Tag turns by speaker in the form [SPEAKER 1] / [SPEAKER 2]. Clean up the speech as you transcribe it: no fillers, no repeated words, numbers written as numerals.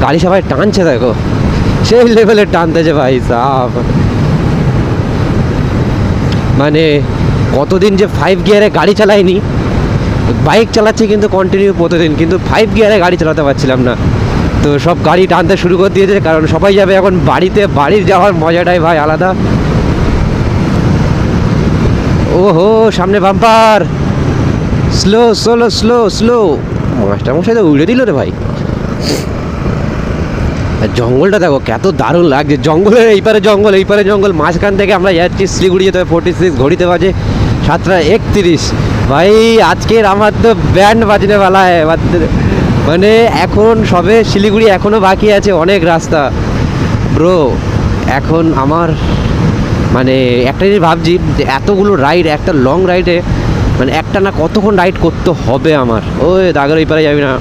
[SPEAKER 1] গাড়ি সবাই টানছে দেখো, সেই লেভেলের টানতেছে ভাই সাব। মানে কতদিন যে 5 গিয়ারে গাড়ি চালাইনি, বাইক চালাচ্ছি কিন্তু কন্টিনিউ প্রতিদিন, কিন্তু 5 গিয়ারে গাড়ি চালাতে পারছিলাম না। তো সব গাড়ি টানতে শুরু করে দিয়েছে, কারণ সবাই যাবে এখন বাড়িতে। বাড়ির যাওয়ার মজাটাই ভাই আলাদা। ওহো সামনে bumper, slow slow slow slow. মাস্টারমশাই তো উড়ে দিল রে ভাই। জঙ্গলটা দেখো কত দারুণ লাগছে, জঙ্গলের এইপারে জঙ্গল এইপারে জঙ্গল, মাঝখান থেকে আমরা যাচ্ছি শিলিগুড়ি যেতে হবে। 46 ঘড়িতে বাজে 7:31। ভাই আজকের আমার তো ব্যান্ড বাজনে বেলা মানে এখন সবে শিলিগুড়ি এখনও বাকি আছে অনেক রাস্তা ব্রো। এখন আমার মানে একটা জিনিস ভাবছি যে এতগুলো রাইড, একটা লং রাইডে মানে একটা না কতক্ষণ রাইড করতে হবে আমার। ওই দাগের এই পারে যাবি না।